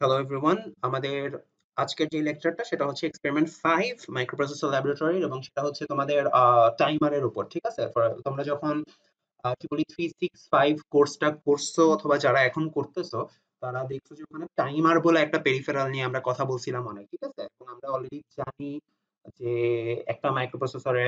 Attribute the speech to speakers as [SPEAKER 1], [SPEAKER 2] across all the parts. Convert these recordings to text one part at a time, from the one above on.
[SPEAKER 1] Hello everyone, আমাদের আজকের যে লেকচারটা সেটা হচ্ছে এক্সপেরিমেন্ট 5 মাইক্রোপ্রসেসর ল্যাবরেটরির এবং সেটা হচ্ছে তোমাদের টাইমারের উপর। ঠিক আছে, তোমরা যখন কি বলি 365 কোর্সটা করছো অথবা যারা এখন করতেছো তারা দেখছো যে ওখানে টাইমার বলে একটা পেরিফেরাল নিয়ে আমরা কথা বলছিলাম অনেক। ঠিক আছে, এবং আমরা অলরেডি জানি যে একটা মাইক্রোপ্রসেসরে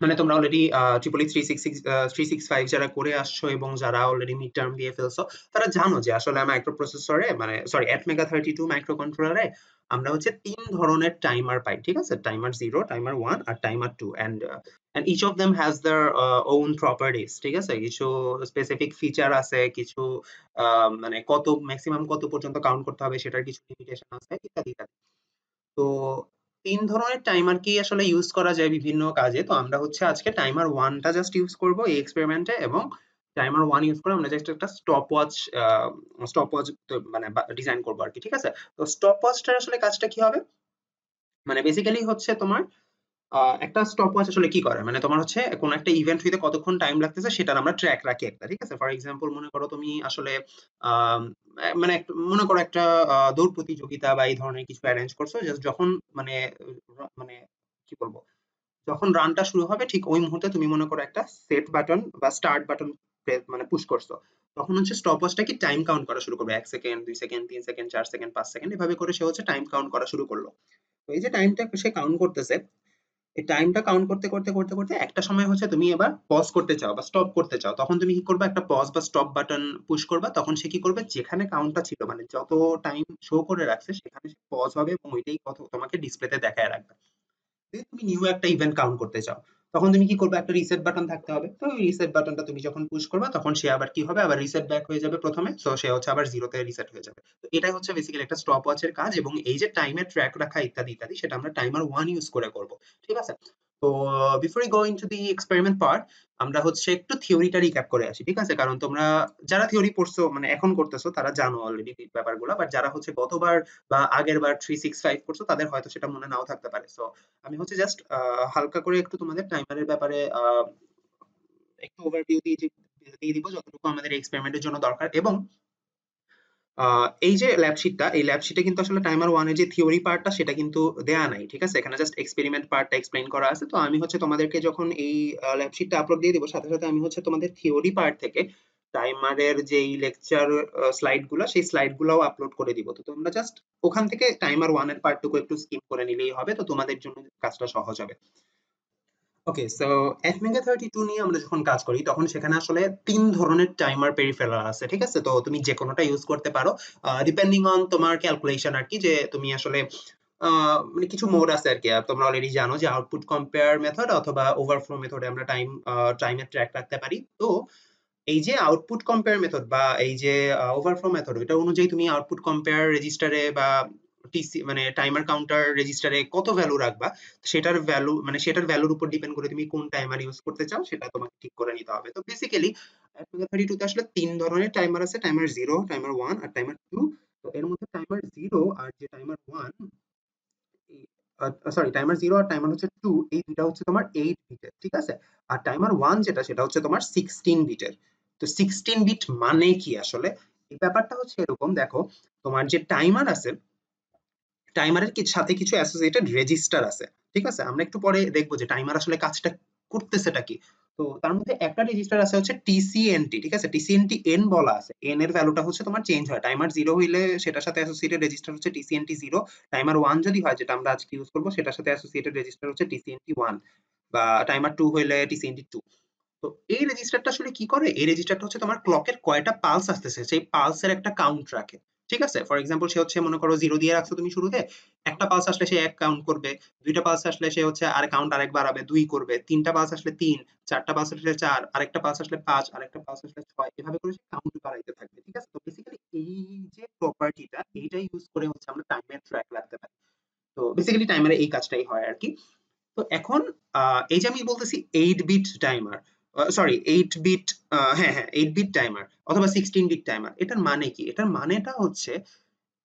[SPEAKER 1] মানে তোমরা অলরেডি ট্রিপলি 365 যারা করে আসছো এবং যারা অলরেডি মিড টার্ম দিয়ে ফেলছো তারা জানো যে আসলে মাইক্রো প্রসেসরে মানে সরি অ্যাটমেগা 32 মাইক্রো কন্ট্রোলারে আমরা হচ্ছে তিন ধরনের টাইমার পাই। ঠিক আছে, টাইমার জিরো, টাইমার ওয়ান আর timer two, and each of them has their own properties. ঠিক আছে, কিছু স্পেসিফিক ফিচার আছে, কিছু মানে কত ম্যাক্সিমাম কত পর্যন্ত কাউন্ট করতে হবে সেটার কিছু লিমিটেশন আছে, ইত্যাদি ইত্যাদি। তো ৩ ধরনের টাইমার কি আসলে ইউজ করা যায় বিভিন্ন কাজে। তো আমরা হচ্ছে আজকে টাইমার 1 টা জাস্ট ইউজ করব এই এক্সপেরিমেন্টে, এবং টাইমার 1 ইউজ করে আমরা জাস্ট একটা স্টপওয়াচ মানে ডিজাইন করব আরকি। ঠিক আছে? তো স্টপওয়াচটার আসলে কাজটা কি হবে? মানে বেসিক্যালি হচ্ছে তোমার একটা স্টপওয়াচ আসলে কি করে? মানে তোমার হচ্ছে কোন একটা ইভেন্ট হইতে কতক্ষণ টাইম লাগতেছে সেটার আমরা ট্র্যাক রাখি একটা। ঠিক আছে? ফর এক্সাম্পল মনে করো তুমি আসলে আম মানে মনে করো একটা দৌড় প্রতিযোগিতা বা এই ধরনের কিছু এরেঞ্জ করছো। জাস্ট যখন মানে মানে কি বলবো? যখন রানটা শুরু হবে ঠিক ওই মুহূর্তে তুমি মনে করো একটা সেট বাটন বা স্টার্ট বাটন মানে পুশ করছো। তখন হচ্ছে স্টপওয়াচটা কি টাইম কাউন্ট করা শুরু করবে। ১ second, ২ second, ৩ second, ৪ second, ৫ second এভাবে করে সে হচ্ছে টাইম কাউন্ট করা শুরু করলো। তো এই যে টাইমটা সে কাউন্ট করতেছে, এই টাইমটা কাউন্ট করতে একটা সময় হচ্ছে তুমি এবার পজ করতে চাও বা স্টপ করতে চাও, তখন তুমি কি করবে? একটা পজ বা স্টপ বাটন পুশ করবা। তখন সে কি করবে? যেখানে কাউন্টটা ছিল মানে যত টাইম শো করে রাখছে সেখানে সে পজ হবে এবং ওইটাই কত তোমাকে ডিসপ্লেতে দেখায় রাখবে। যদি তুমি নিউ একটা ইভেন্ট কাউন্ট করতে চাও তখন তুমি কি করবে? একটা রিসেট বাটন থাকতে হবে। তো ওই রিসেট বাটনটা তুমি যখন পুশ করবে তখন সে আবার কি হবে? আবার রিসেট ব্যাক হয়ে যাবে প্রথমে, তো সে হচ্ছে আবার জিরোতে রিসেট হয়ে যাবে। তো এটাই হচ্ছে বেসিক্যালি একটা স্টপ ওয়াচের কাজ, এবং এই যে টাইমের ট্র্যাক রাখা ইত্যাদি ইত্যাদি সেটা আমরা টাইমার 1 ইউজ করে করব। ঠিক আছে? তো before we go into the experiment part, আমরা হচ্ছে একটু থিওরিটা রিক্যাপ করে আসি। ঠিক আছে, কারণ তোমরা যারা থিওরি পড়ছো মানে এখন করতেছো তারা জানো অলরেডি ব্যাপারগুলো, বাট যারা হচ্ছে গতবার বা আগের বার 365 করছো তাদের হয়তো সেটা মনে নাও থাকতে পারে। সো আমি হচ্ছে জাস্ট হালকা করে একটু তোমাদের টাইমারের ব্যাপারে একটু ওভারভিউ দিয়ে দিব যতটুকু আমাদের এক্সপেরিমেন্টের জন্য দরকার। এবং এই যে ল্যাব শিটটা, এই ল্যাব শিটে কিন্তু আসলে টাইমার 1 এর যে থিওরি পার্টটা সেটা কিন্তু দেয়া নাই। ঠিক আছে, এখানে জাস্ট এক্সপেরিমেন্ট পার্টটা এক্সপ্লেইন করা আছে। তো আমি হচ্ছে তোমাদেরকে যখন এই ল্যাব শিটটা আপলোড দিয়ে দিব সাথে সাথে আমি হচ্ছে তোমাদের থিওরি পার্ট থেকে টাইমারের যেই লেকচার স্লাইড গুলা সেই স্লাইড গুলাও আপলোড করে দিব। তো তোমরা জাস্ট ওখান থেকে টাইমার 1 এর পার্টটুকু একটু স্কিপ করে নিলেই হবে, তো তোমাদের জন্য কাজটা সহজ হবে। ওকে, সো অ্যাটমেগা 32 নিয়ে আমরা যখন কাজ করি তখন সেখানে আসলে ৩ ধরনের টাইমার পেরিফেরাল আছে। ঠিক আছে? তো তুমি যেকোনোটা ইউজ করতে পারো। ডিপেন্ডিং অন তোমার ক্যালকুলেশন আরকি, যে তুমি আসলে মানে কিছু মোড আছে আরকি। তোমরা অলরেডি জানো যে আউটপুট কম্পেয়ার মেথড অথবা ওভারফ্লো মেথডে আমরা টাইমের ট্র্যাক রাখতে পারি। তো এই যে আউটপুট কম্পেয়ার মেথড বা এই যে ওভারফ্লো মেথড, এটা অনুযায়ী তুমি আউটপুট কম্পেয়ার রেজিস্টারে বা টিসি মানে টাইমার কাউন্টার রেজিস্টারে কত ভ্যালু রাখবা সেটার ভ্যালু মানে সেটার ভ্যালুর উপর ডিপেন্ড করে তুমি কোন টাইমার ইউজ করতে চাও সেটা তোমাকে ঠিক করে নিতে হবে। তো বেসিক্যালি অ্যাটমেগা 32 তে আসলে তিন ধরনের টাইমার আছে, টাইমার জিরো, টাইমার ওয়ান আর টাইমার টু। তো এর মধ্যে টাইমার জিরো আর যে timer one, sorry timer zero আর টাইমার হচ্ছে টু, এই দুইটা হচ্ছে তোমার 8 বিটের। ঠিক আছে, আর টাইমার ওয়ান যেটা সেটা হচ্ছে তোমার 16 বিটের। তো 16 বিট মানে কি আসলে? এই ব্যাপারটা হচ্ছে এরকম, দেখো তোমার যে টাইমার আছে, টাইমারের সাথে কিছু অ্যাসোসিয়েটেড রেজিস্টার আছে। ঠিক আছে, আমরা একটু পরে দেখবো যে টাইমার আসলে কাজটা করতেছেটা কি। তো তার মধ্যে একটা রেজিস্টার আছে হচ্ছে টিসিএনটি। ঠিক আছে, টিসিএনটি এন বলা আছে, এন এর ভ্যালুটা হচ্ছে তোমার চেঞ্জ হয়। টাইমার জিরো হইলে সেটার সাথে অ্যাসোসিয়েটেড রেজিস্টার হচ্ছে টিসিএনটি জিরো। টাইমার ওয়ান যদি হয়, যেটা আমরা আজকে ইউজ করবো, সেটার সাথে অ্যাসোসিয়েটেড রেজিস্টার হচ্ছে টিসিএনটি ওয়ান, বা টাইমার টু হইলে টিসিএনটি টু। তো এই রেজিস্টারটা আসলে কি করে? এই রেজিস্টারটা হচ্ছে তোমার ক্লকের কয়টা পালস আসতেছে সেই পালসের একটা কাউন্ট রাখে। ঠিক আছে, ফর এক্সাম্পল সে হচ্ছে মনে করো জিরো দিয়ে রাখছো তুমি শুরুতে, একটা পালস আসলে সে এক কাউন্ট করবে, দুইটা পালস আসলে সে হচ্ছে আর কাউন্ট আরেক বাড়াবে, দুই করবে, তিনটা পালস আসলে তিন, চারটা পালস আসলে চার, আরেকটা পালস আসলে পাঁচ, আরেকটা পালস আসলে ছয়, এভাবে করে সে কাউন্ট বাড়াইতে থাকবে। ঠিক আছে, তো বেসিক্যালি এই যে প্রপার্টিটা এইটা ইউজ করে হচ্ছে আমরা টাইমের ট্র্যাক রাখতে পারি। তো বেসিক্যালি টাইমারে এই কাজটাই হয় আর কি। তো এখন এই যে আমি বলতেছি 8 বিট টাইমার, সরি 8 বিট, হ্যাঁ হ্যাঁ 8 বিট টাইমার অথবা 16 বিট টাইমার, এটার মানে কি? এটার মানেটা হচ্ছে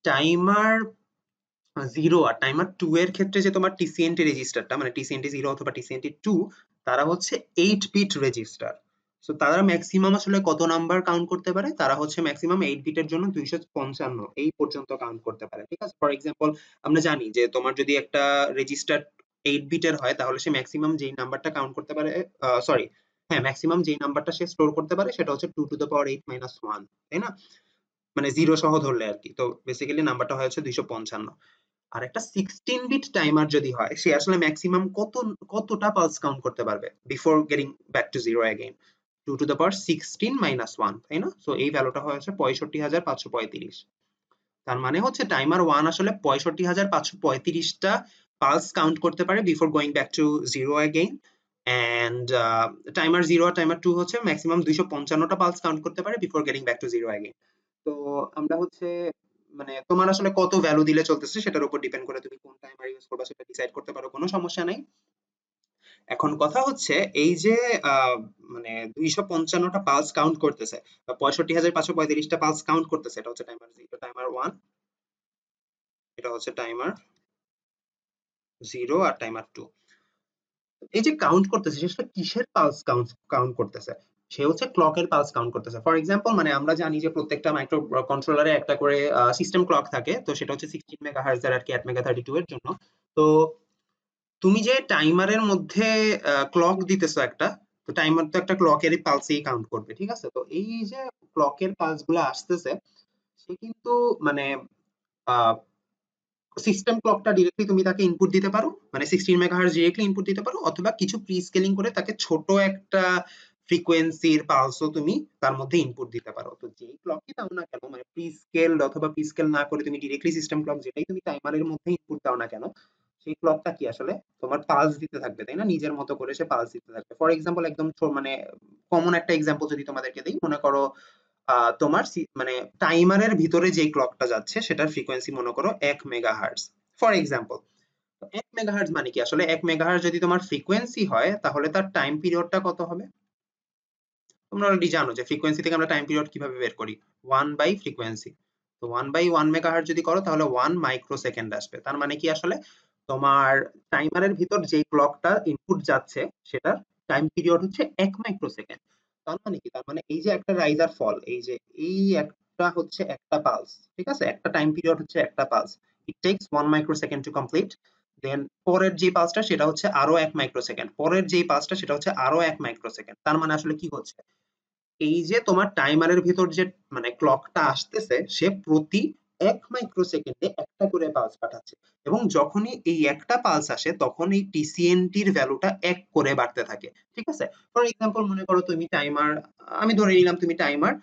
[SPEAKER 1] টাইমার জিরো আর টাইমার টু এর ক্ষেত্রে যে তোমার টিসিএনটি রেজিস্টারটা মানে টিসিএনটি জিরো অথবা টিসিএনটি টু, তারা হচ্ছে 8 বিট রেজিস্টার। সো তারা ম্যাক্সিমাম আসলে কত নাম্বার কাউন্ট করতে পারে? তারা হচ্ছে ম্যাক্সিমাম 8 বিটের জন্য 255 এই পর্যন্ত কাউন্ট করতে পারে। ঠিক আছে? ফর এক্সাম্পল আমরা জানি যে তোমার যদি একটা রেজিস্টার 8 বিটের হয় তাহলে সে ম্যাক্সিমাম যেই নাম্বারটা কাউন্ট করতে পারে, সরি, হ্যাঁ, ম্যাক্সিমাম যেই নাম্বারটা সে স্টোর করতে পারে সেটা হচ্ছে 2 টু দ্য পাওয়ার 8 মাইনাস 1, তাই না? মানে 0 সহ ধরলে আরকি। তো বেসিক্যালি নাম্বারটা হয় হচ্ছে 255। আর একটা 16 বিট টাইমার যদি হয় সে আসলে ম্যাক্সিমাম কতটা পালস কাউন্ট করতে পারবে before getting back to zero again? 2 to the power 16 minus 1, তাই না? সো এই ভ্যালুটা হয় হচ্ছে 65,535। তার মানে হচ্ছে টাইমার 1 আসলে 65,535টা পালস কাউন্ট করতে পারে before going back to zero again. And timer 0 আর টাইমার 2 হচ্ছে ম্যাক্সিমাম 255টা পালস কাউন্ট করতে পারে before getting back to zero again. তো আমরা হচ্ছে মানে তোমার আসলে কত ভ্যালু দিলে চলতেছে সেটার উপর ডিপেন্ড করে তুমি কোন টাইমার ইউজ করবা সেটা ডিসাইড করতে পারো, কোনো সমস্যা নাই। এখন কথা হচ্ছে এই যে আহ, মানে 255টা পালস কাউন্ট করতেছে বা 65,535টা পালস কাউন্ট করতেছে, এটা হচ্ছে টাইমার 0, টাইমার 1, এটা হচ্ছে টাইমার 0 আর টাইমার 2। এই যে কাউন্ট করতেছে সে আসলে কিসের পালস কাউন্ট কাউন্ট করতেছে? সে হচ্ছে ক্লকের পালস কাউন্ট করতেছে। ফর এক্সাম্পল মানে আমরা জানি যে প্রত্যেকটা মাইক্রো কন্ট্রোলারে একটা করে সিস্টেম ক্লক থাকে, তো সেটা হচ্ছে 16 মেগাহার্টজ এর আর কি 8 মেগা 32 এর জন্য। তো তুমি যে টাইমারের মধ্যে ক্লক দিতেছো একটা, তো টাইমার তো একটা ক্লকেরই পালসেই কাউন্ট করবে, ঠিক আছে? তো এই যে ক্লকের পালস গুলো আসতেছে সে কিন্তু মানে সিস্টেম ক্লকটা ডিরেক্টলি তুমি তাকে ইনপুট দিতে পারো, মানে 16 মেগাহার্টজ ডিরেক্টলি ইনপুট দিতে পারো, অথবা কিছু প্রি স্কেলিং করে তাকে ছোট একটা ফ্রিকোয়েন্সির পালসও তুমি তার মধ্যে ইনপুট দিতে পারো। তো যেই ক্লকই দাও না কেন, মানে প্রি স্কেলড অথবা প্রি স্কেল না করে তুমি ডিরেক্টলি সিস্টেম ক্লক যেটাই তুমি টাইমারের মধ্যে ইনপুট দাও না কেন, সেই ক্লকটা কি আসলে তোমার পালস দিতে থাকবে, তাই না? নিজের মতো করে সে পালস দিতে থাকবে। ফর এক্সাম্পল একদম মানে কমন একটা এক্সাম্পল যদি তোমাদেরকে দিই, মনে করো তোমার মানে টাইমারের ভিতরে যে ক্লকটা যাচ্ছে সেটার ফ্রিকোয়েন্সি মনে করো 1 মেগাহার্টজ ফর এক্সাম্পল। 1 মেগাহার্টজ মানে কি আসলে? 1 মেগাহার্টজ যদি তোমার ফ্রিকোয়েন্সি হয় তাহলে তার টাইম পিরিয়ডটা কত হবে? তোমরা অলরেডি জানো যে ফ্রিকোয়েন্সি থেকে আমরা টাইম পিরিয়ড কিভাবে বের করি, 1/ফ্রিকোয়েন্সি। তো 1/1 মেগাহার্টজ যদি করো তাহলে 1 মাইক্রোসেকেন্ড আসবে। তার মানে কি আসলে তোমার টাইমারের ভিতর যে ক্লকটা ইনপুট যাচ্ছে সেটার টাইম পিরিয়ড হচ্ছে 1 মাইক্রোসেকেন্ড। তার মানে কি? তার মানে এই যে একটা রাইজ আর ফল, এই যে এই একটা হচ্ছে একটা পালস, ঠিক আছে? একটা টাইম পিরিয়ড হচ্ছে একটা pulse, it takes 1 microsecond to complete. Then পরের যে পালসটা সেটা হচ্ছে আরো 1 মাইক্রোসেকেন্ড, পরের যে পালসটা সেটা হচ্ছে আরো 1 মাইক্রোসেকেন্ড। তার মানে আসলে কি হচ্ছে, এই যে তোমার টাইমারের ভিতর যে মানে ক্লকটা আসতেছে সে প্রতি 1 মাইক্রোসেকেন্ডে একটা করে পালস পাঠাচ্ছে, এবং যখনই এই একটা পালস আসে তখন এই টিসিএনটির ভ্যালুটা 1 করে বাড়তে থাকে, ঠিক আছে? ফর এক্সাম্পল মনে করো তুমি টাইমার, আমি ধরে নিলাম তুমি টাইমার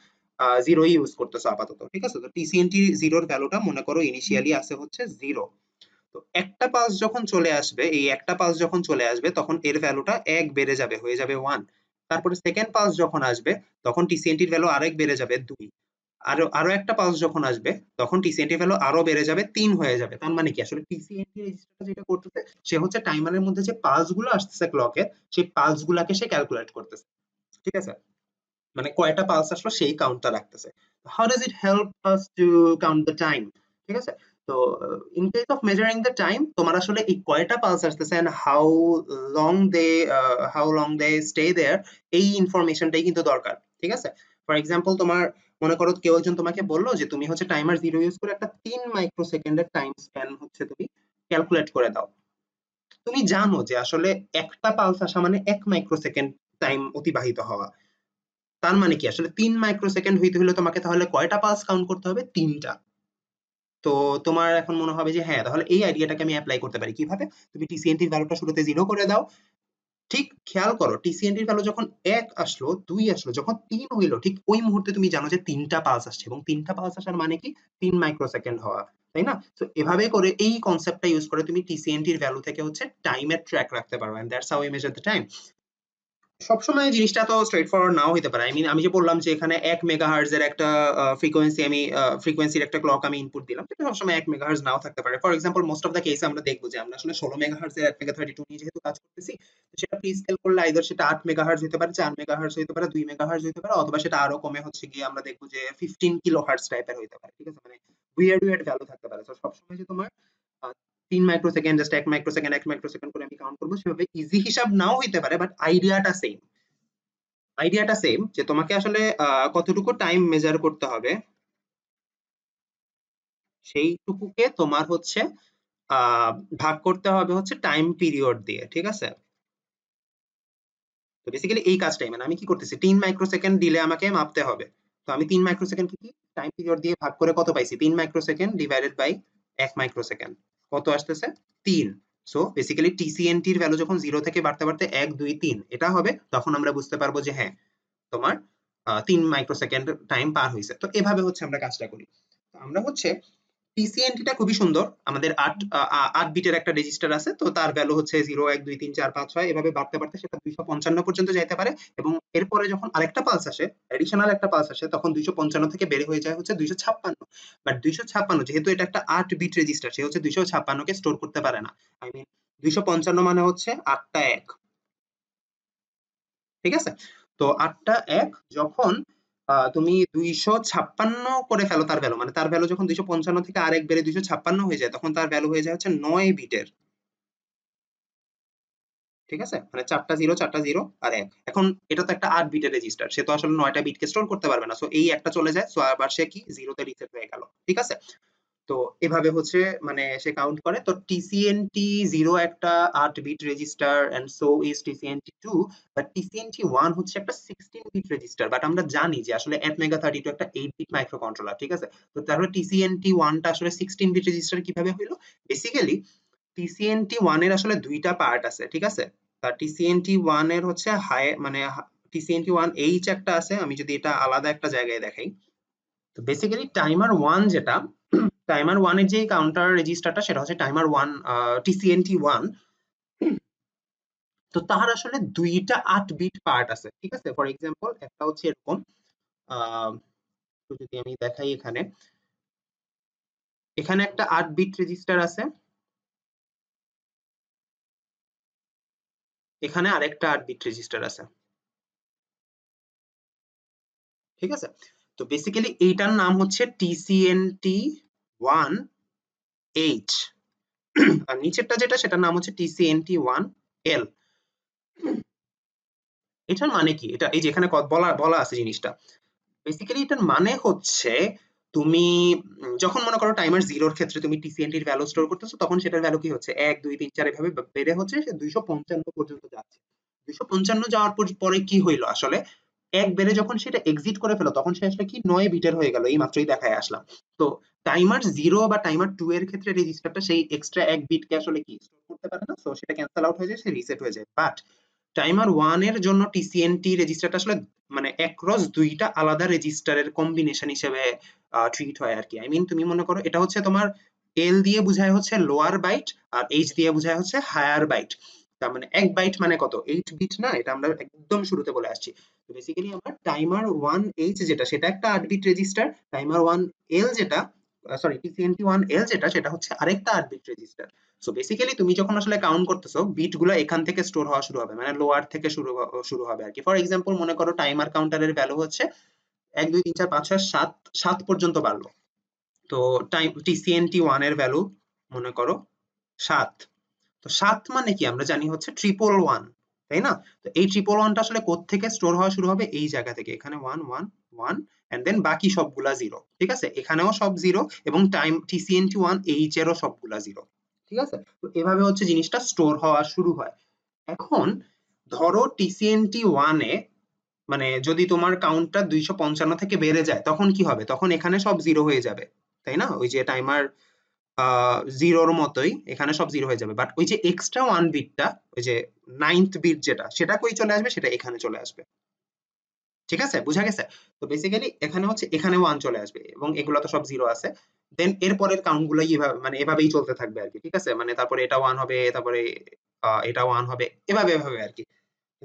[SPEAKER 1] 0 ইউজ করতেছো আপাতত, ঠিক আছে? তো টিসিএনটি 0-র ভ্যালুটা মনে করো ইনিশিয়ালি আছে হচ্ছে 0। তো একটা পালস যখন চলে আসবে, এই একটা পালস যখন চলে আসবে তখন এর ভ্যালুটা 1 বেড়ে যাবে, হয়ে যাবে 1। তারপরে সেকেন্ড পালস যখন আসবে তখন টিসিএনটির ভ্যালু আরেক বেড়ে যাবে 2। আরো আরো একটা পালস যখন আসবে তখন টিসিএনটির ভ্যালু আরো বেড়ে যাবে, 3 হয়ে যাবে। তার মানে কি আসলে টিসিএনটি রেজিস্টারটা যেটা করতেছে সে হচ্ছে টাইমারের মধ্যে যে পালস গুলো আসতেছে ক্লকে, সেই পালস গুলাকে সে ক্যালকুলেট করতেছে, ঠিক আছে? মানে কয়টা পালস আসলো সেই কাউন্টটা রাখতেছে। How does it help us to count the time? ঠিক আছে? তো in case of measuring the time তোমার আসলে এই কয়টা পালস আসতেছে and how long they stay there, এই ইনফরমেশনটাই কিন্তু দরকার, ঠিক আছে? ফর এক্সাম্পল তোমার মনে করো কেউ একজন তোমাকে বললো যে তুমি হচ্ছে টাইমার 0 ইউজ করে একটা 3 মাইক্রোসেকেন্ডের টাইম স্প্যান হচ্ছে তুমি ক্যালকুলেট করে দাও। তুমি জানো যে আসলে একটা পালস আসা মানে 1 মাইক্রোসেকেন্ড টাইম অতিবাহিত হওয়া। তার মানে কি আসলে 3 মাইক্রোসেকেন্ড হইতে হলে তোমাকে তাহলে কয়টা পালস কাউন্ট করতে হবে? 3টা। তো তোমার এখন মনে হবে যে হ্যাঁ, তাহলে এই আইডিয়াটাকে আমি অ্যাপ্লাই করতে পারি কিভাবে? তুমি টিসিএনটির ভ্যালুটা শুরুতে 0 করে দাও। ঠিক খেয়াল করো টিসিএনটির ভ্যালু যখন 1 আসলো, 2 আসলো, যখন 3 হইলো, ঠিক ওই মুহূর্তে তুমি জানো যে 3টা পালস আসছে, এবং 3টা পালস আসার মানে কি 3 মাইক্রোসেকেন্ড হওয়া, তাই না? তো এভাবে করে এই কনসেপ্টটা ইউজ করে তুমি টিসিএনটির ভ্যালু থেকে হচ্ছে টাইমের ট্র্যাক রাখতে পারো, and that's how we measure the time. সবসময় জিনিসটা তো স্ট্রেট ফরওয়ার্ড নাও হইতে পারে। আমি যে বললাম যে এখানে 1 মেগাহার্টজ এর একটা ফ্রিকোয়েন্সির একটা ক্লক আমি ইনপুট দিলাম, সেটা সবসময় 1 মেগাহার্টজ নাও থাকতে পারে। For example most of the কেসে আমরা দেখবো যে আমরা আসলে 16 মেগাহার্টজ এর 1 মেগা 32 নিয়ে যেহেতু কাজ করতেছি, তো সেটা প্রি স্কেল করলে আইদার সেটা 8 মেগাহার্টজ হতে পারে, 4 মেগাহার্টজ হতে পারে, 2 মেগাহার্টজ হতে পারে, অথবা সেটা আরো কমে হচ্ছে গিয়ে আমরা দেখবো যে 15 কিলোহার্টজ টাইপের হতে পারে, ঠিক আছে? মানে উইয়ার্ড উইয়ার্ড ভ্যালু থাকতে পারে। তো সবসময় যে তোমার 3 মাইক্রোসেকেন্ড, জাস্ট 1 মাইক্রোসেকেন্ড 1 মাইক্রোসেকেন্ড করে আমি কাউন্ট করবো সেভাবে ইজি হিসাব নাও হইতে পারে, বাট আইডিয়াটা সেম। আইডিয়াটা সেম, যে তোমাকে আসলে কতটুকু টাইম মেজার করতে হবে সেইটুকুকে তোমার হচ্ছে আহ, ভাগ করতে হবে হচ্ছে টাইম পিরিয়ড দিয়ে, ঠিক আছে? তো বেসিক্যালি এই কাজটাই, মানে আমি কি করতেছি, 3 মাইক্রোসেকেন্ড দিলে আমাকে মাপতে হবে। তো আমি 3 মাইক্রোসেকেন্ড কি টাইম পিরিয়ড দিয়ে ভাগ করে কত পাইছি, 3 মাইক্রোসেকেন্ড ডিভাইডেড বাই 1 মাইক্রোসেকেন্ড, কত আসতেছে, 3। সো বেসিক্যালি টিসিএনটির ভ্যালু যখন 0 থেকে বাড়তে বাড়তে 1 2 3 এটা হবে, তখন আমরা বুঝতে পারবো যে হ্যাঁ তোমার 3 মাইক্রোসেকেন্ড টাইম পার হয়েছে। তো এভাবে হচ্ছে আমরা কাজটা করি। তো আমরা হচ্ছে টিসিএনটি টা খুবই সুন্দর, আমাদের 8 বিটের একটা রেজিস্টার আছে, তো তার ভ্যালু হচ্ছে 0 1 2 3 4 5 6 এভাবে বাড়তে বাড়তে সেটা 255 পর্যন্ত যাইতে পারে, এবং এরপরে যখন আরেকটা পালস আসে, এডিশনাল একটা পালস আসে, তখন 255 থেকে বের হয়ে যায় হচ্ছে 256। বাট 256 যেহেতু এটা একটা 8 বিট রেজিস্টার, সে হচ্ছে 256 কে স্টোর করতে পারে না। আই মিন 255 মানে হচ্ছে 8টা 1, ঠিক আছে? তো 8টা 1 যখন তুমি 256 করে ফেলো তার ভ্যালু, মানে তার ভ্যালু যখন 255 থেকে আরেক বেড়ে 256 হয়ে যায়, তখন তার ভ্যালু হয়ে যায় হচ্ছে 9 বিটের, ঠিক আছে? মানে 4টা 0 আর 1। এখন এটা তো একটা 8 বিটের রেজিস্টার, সে তো আসলে 9টা বিটকে স্টোর করতে পারবে না, সো এই একটা চলে যায়, সো আবার সে কি জিরোতে রিসেট হয়ে গেল, ঠিক আছে? তো এভাবে হচ্ছে মানে সে কাউন্ট করে। তো টিসিএনটি জিরো একটা 8 bit register, and so is TCNT two. But TCNT one হচ্ছে একটা 16 বিট রেজিস্টার, বাট আমরা জানি যে আসলে অ্যাটমেগা 32 একটা 8 বিট মাইক্রো কন্ট্রোলার, ঠিক আছে? তো তাহলে টিসিএনটি ওয়ানটা আসলে 16 বিট রেজিস্টার কিভাবে হইলো? বেসিক্যালি টিসিএনটি ওয়ান এর আসলে দুইটা পার্ট আছে, ঠিক আছে? তা টিসিএনটি ওয়ান এর হচ্ছে হাই মানে টিসিএনটি ওয়ান এইচ একটা আছে, আমি যদি এটা আলাদা একটা জায়গায় দেখাই। তো বেসিক্যালি টাইমার ওয়ান যেটা, টাইমার ওয়ান এর যে কাউন্টার রেজিস্টারটা সেটা হচ্ছে টাইমার ওয়ান, টিসিএনটি ওয়ান। তো তার আসলে দুইটা 8 বিট পার্ট আছে, ঠিক আছে? ফর এক্সাম্পল একটা হচ্ছে এরকম, আহ, তো যদি আমি দেখাই এখানে, এখানে একটা 8 বিট রেজিস্টার আছে, এখানে আরেকটা 8 বিট রেজিস্টার আছে, ঠিক আছে? তো বেসিক্যালি এইটার নাম হচ্ছে টিসিএনটি ওয়ান এইচ, আর নিচেরটা যেটা সেটার নাম হচ্ছে টিসিএনটি ওয়ান এল। এটার মানে কি, এটা এই যে এখানে বলা বলা আছে জিনিসটা, বেসিক্যালি এটার মানে হচ্ছে তুমি যখন মনে করো টাইমার জিরোর ক্ষেত্রে তুমি টিসিএনটি এর ভ্যালু স্টোর করতেছো, তখন সেটার ভ্যালু কি হচ্ছে 1 2 3 4 এভাবে বেড়ে হচ্ছে সে 255 পর্যন্ত যাচ্ছে। 255 যাওয়ার পরে কি হইলো আসলে, এক বেড়ে যখন সেটা এক্সিট করে ফেলো, তখন সে আসলে কি 9 বিটের হয়ে গেল, এই মাত্রই দেখায় আসলাম। তো টাইমার জিরো বা টাইমার টু এর ক্ষেত্রে রেজিস্টারটা সেই এক্সট্রা 1 বিটকে আসলে কি স্টোর করতে পারে না, তো সেটা ক্যান্সেল আউট হয়ে যায়, সে রিসেট হয়ে যায়। বাট টাইমার ওয়ান এর জন্য টিসিএনটি রেজিস্টারটা আসলে মানে অ্যাক্রস দুইটা আলাদা রেজিস্টারের কম্বিনেশন হিসেবে ট্রিট হয় আর কি। আই মিন তুমি মনে করো এটা হচ্ছে তোমার এল দিয়ে বোঝায় হচ্ছে লোয়ার বাইট, আর এইচ দিয়ে বোঝায় হচ্ছে হায়ার বাইট। তার মানে 1 বাইট মানে কত, 8 বিট না? এটা আমরা একদম শুরুতে বলে আসছি। তো বেসিক্যালি আমার টাইমার ওয়ান এইচ যেটা, সেটা একটা 8 bit register. Timer one L যেটা, সরি টিসিএনটি ওয়ান এল যেটা, সেটা হচ্ছে আরেকটা 8 বিট রেজিস্টার। সো বেসিক্যালি তুমি যখন আসলে কাউন্ট করতেছো, বিট গুলো এখান থেকে স্টোর হওয়া শুরু হবে, মানে লোয়ার থেকে শুরু হবে আর কি। ফর এক্সাম্পল মনে করো টাইমার কাউন্টারের ভ্যালু হচ্ছে 1 2 3 4 5 6 7, 7 পর্যন্ত বাড়লো। তো টাইম টিসিএনটি ওয়ান এর ভ্যালু মনে করো 7। তো 7 মানে কি আমরা জানি হচ্ছে ট্রিপল ওয়ান, তাই না? তো এই ট্রিপল ওয়ানটা আসলে কোত্থেকে স্টোর হওয়া শুরু হবে, এই জায়গা থেকে, এখানে one one one, and then বাকি সবগুলা জিরো, ঠিক আছে? এখানেও সব জিরো, এবং টাইম টিসিএনটি ওয়ান এইচ এরও সবগুলা জিরো, ঠিক আছে? তো এভাবে হচ্ছে জিনিসটা স্টোর হওয়া শুরু হয়। এখন ধরো টিসিএনটি ওয়ানে মানে যদি তোমার কাউন্টটা 255 থেকে বেড়ে যায়, তখন কি হবে, তখন এখানে সব জিরো হয়ে যাবে, তাই না? ওই যে টাইমার জিরোর মতোই এখানে সব জিরো হয়ে যাবে, বাট ওই যে এক্সট্রা 1 বিটটা, ওই যে নাইন্থ বিট যেটা, সেটা কই চলে আসবে, সেটা এখানে চলে আসবে, ঠিক আছে? বুঝা গেছে? তো বেসিক্যালি এখানে হচ্ছে এখানে ওয়ান চলে আসবে, এবং এগুলো তো সব জিরো আছে। দেন এরপরের কাউন্ট গুলো এইভাবে মানে এভাবেই চলতে থাকবে আর কি, ঠিক আছে? মানে তারপরে এটা ওয়ান হবে, তারপরে এটা ওয়ান হবে, এভাবে এভাবে আর কি।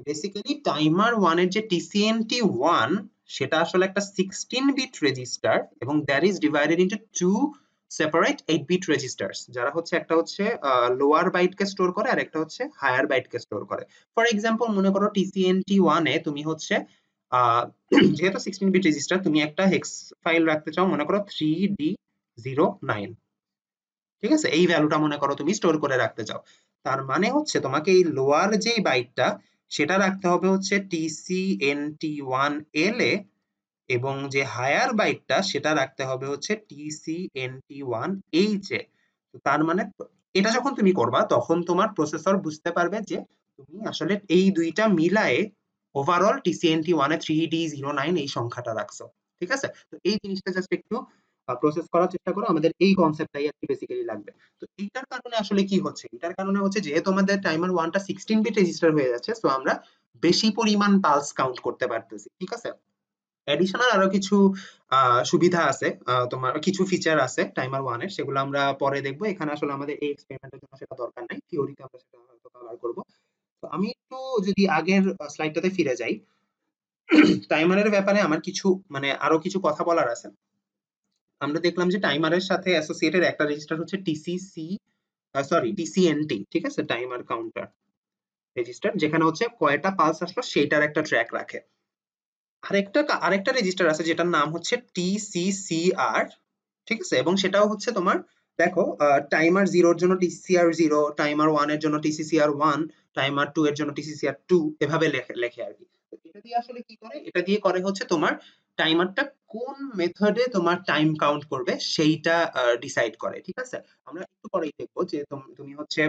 [SPEAKER 1] বেসিক্যালি টাইমার ওয়ান এর যে টিসিএনটি ওয়ান, সেটা আসলে একটা 16 বিট রেজিস্টার, এবং that is divided into two separate 8 bit registers, যারা হচ্ছে একটা হচ্ছে লোয়ার বাইট কে স্টোর করে, আর একটা হচ্ছে হায়ার বাইট কে স্টোর করে। ফর এক্সাম্পল মনে করো টিসিএনটি ওয়ান এ তুমি হচ্ছে আহ, যেহেতু 16 বিট রেজিস্টার, তুমি একটা হেক্স ফাইল রাখতে চাও, মনে করো 3D09, ঠিক আছে? এই ভ্যালুটা মনে করো তুমি স্টোর করে রাখতে চাও। তার মানে হচ্ছে তোমাকে এই লোয়ার যেই বাইটটা, সেটা রাখতে হবে হচ্ছে TCNT1LA, এবং যে হায়ার বাইটটা সেটা রাখতে হবে হচ্ছে TCNT1HA। তো তার মানে এটা যখন তুমি করবা তখন তোমার প্রসেসর বুঝতে পারবে যে তুমি আসলে এই দুইটা মিলায়ে ওভারঅল TCNT1 এ 3D09 এই সংখ্যাটা রাখছো। ঠিক আছে? তো এই জিনিসটা জাস্ট একটু প্রসেস করার চেষ্টা করো, আমাদের এই কনসেপ্টটাই আর কি বেসিক্যালি লাগবে। তো এইটার কারণে আসলে কি হচ্ছে, এটার কারণে হচ্ছে যেহেতু আমাদের টাইমার 1টা 16 বিট রেজিস্টার হয়ে যাচ্ছে, সো আমরা বেশি পরিমাণ পালস কাউন্ট করতে পারতেছি। ঠিক আছে? অ্যাডিশনাল আরো কিছু সুবিধা আছে, তোমার কিছু ফিচার আছে টাইমার 1 এর, সেগুলো আমরা পরে দেখবো। এখানে আসলে আমাদের এই এক্সপেরিমেন্টের জন্য সেটা দরকার নাই, থিওরিতে আমরা সেটা হয়তো কভার করব। তো আমি একটু যদি আগের স্লাইডটাতে ফিরে যাই, টাইমারের ব্যাপারে আমার কিছু মানে আরো কিছু কথা বলার আছে। আমরা দেখলাম যে টাইমারের সাথে অ্যাসোসিয়েটেড একটা রেজিস্টার হচ্ছে টিসিএনটি, ঠিক আছে, টাইমার কাউন্টার রেজিস্টার, যেখানে হচ্ছে কয়টা পালস আসলো সেটার একটা ট্র্যাক রাখে। আরেকটা রেজিস্টার আছে যেটার নাম হচ্ছে টিসিসিআর, ঠিক আছে, এবং সেটাও হচ্ছে তোমার দেখো টাইমার 0 এর জন্য টিসিসিআর 0, টাইমার 1 এর জন্য টিসিসিআর 1, টাইমার 2 এর জন্য টিসিসিআর 2, এভাবে লেখে লেখে আর কি। তো এটা দিয়ে আসলে কি করে, এটা দিয়ে করে হচ্ছে তোমার টাইমারটা কোন মেথডে তোমার টাইম কাউন্ট করবে সেইটা ডিসাইড করে। ঠিক আছে? আমরা একটু পরেই দেখবো যে তুমি হচ্ছে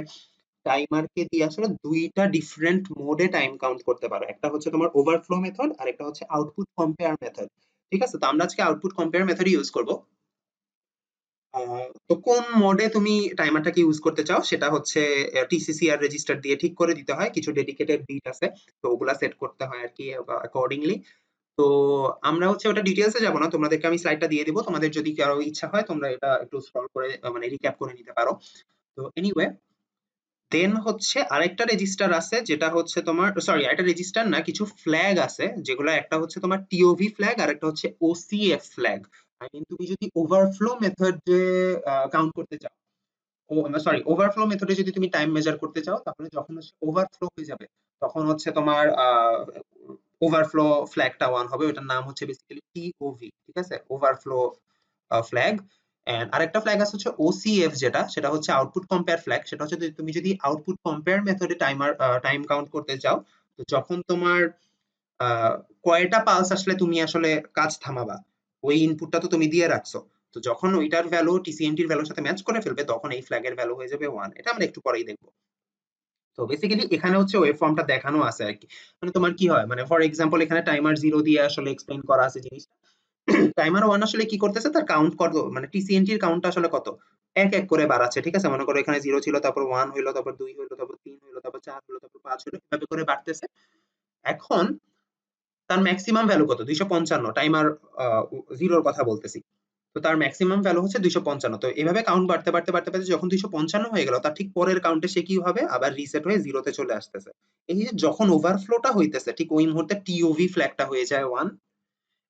[SPEAKER 1] টাইমারকে দিয়ে আসলে দুইটা ডিফারেন্ট মোডে টাইম কাউন্ট করতে পারো। একটা হচ্ছে তোমার ওভারফ্লো মেথড আর একটা হচ্ছে আউটপুট কম্পেয়ার মেথড। ঠিক আছে? তো আমরা আজকে আউটপুট কম্পেয়ার মেথড ইউজ করব। তো কোন মোডে তুমি টাইমারটাকে ইউজ করতে চাও সেটা হচ্ছে টিসিসিআর রেজিস্টার দিয়ে ঠিক করে দিতে হয়। কিছু ডেডিকেটেড বিট আছে, তো ওগুলা সেট করতে হয় আর কি অ্যাকর্ডিংলি। তো আমরা হচ্ছে ওটা ডিটেলসে যাব না, তোমাদেরকে আমি স্লাইডটা দিয়ে দিব, তোমাদের যদি কারো ইচ্ছা হয় তোমরা এটা একটু স্ক্রল করে মানে রিক্যাপ করে নিতে পারো। তো এনিওয়ে, দেন হচ্ছে আরেকটা রেজিস্টার আছে যেটা হচ্ছে তোমার, সরি একটা রেজিস্টার না, কিছু ফ্ল্যাগ আছে যেগুলো, একটা হচ্ছে তোমার টিওভি ফ্ল্যাগ আর একটা হচ্ছে ওসিএফ ফ্ল্যাগ। আই মিন তুমি যদি ওভারফ্লো মেথডে কাউন্ট করতে চাও, ও সরি ওভারফ্লো মেথডে যদি তুমি টাইম মেজার করতে চাও, তাহলে যখন হচ্ছে ওভারফ্লো হয়ে যাবে তখন হচ্ছে তোমার ওভারফ্লো ফ্ল্যাগটা ওয়ান হবে, ওটার নাম হচ্ছে বেসিক্যালি টিওভি। ঠিক আছে? Overflow flag. এন্ড আরেকটা ফ্ল্যাগ আছে হচ্ছে ওসিএফ, যেটা সেটা হচ্ছে আউটপুট কম্পেয়ার ফ্ল্যাগ। সেটা হচ্ছে তুমি যদি আউটপুট কম্পেয়ার মেথডে টাইম কাউন্ট করতে চাও, তো যখন তোমার আহ, কয়টা পালস আসলে তুমি আসলে কাজ থামাবা, ওই ইনপুটটা তো তুমি দিয়ে রাখছো। তো যখন ওইটার ভ্যালু টিসিএনটির ভ্যালুর সাথে ম্যাচ করে ফেলবে তখন এই ফ্ল্যাগের ভ্যালু হয়ে যাবে 1। এটা আমরা একটু পরেই দেখবো। তো বেসিক্যালি এখানে হচ্ছে ওয়েভ ফর্মটা দেখানো আছে আর কি। মানে তোমার কি হয়, মানে ফর এক্সাম্পল এখানে টাইমার 0 দিয়ে আসলে এক্সপ্লেইন করা আছে জিনিসটা। টাইমার 1 আসলে কি করতেছে, তার কাউন্ট কত, মানে টিসিএনটি এর কাউন্টটা আসলে কত, এক এক করে বাড়াচ্ছে। ঠিক আছে? মনে করো এখানে 0 ছিল, তারপর 1 হইলো, তারপর 2 হইলো, তারপর 3 হইলো, তারপর 4 হইলো, তারপর 5 হইলো, এভাবে করে বাড়তেছে। এখন তার ম্যাক্সিমাম ভ্যালু কত, 255। টাইমার 0 এর কথা বলতেছি। তো তার ম্যাক্সিমাম ভ্যালু হচ্ছে 255। তো এভাবে কাউন্ট বাড়তে বাড়তে বাড়তে বাড়তে যখন 255 হয়ে গেল, তার ঠিক পরের কাউন্টে সে কি হবে, আবার রিসেট হয়ে 0 তে চলে আসতেছে। এই যে যখন ওভারফ্লোটা হইতেছে ঠিক ওই মুহূর্তে টিওভি ফ্ল্যাগটা হয়ে যায় 1।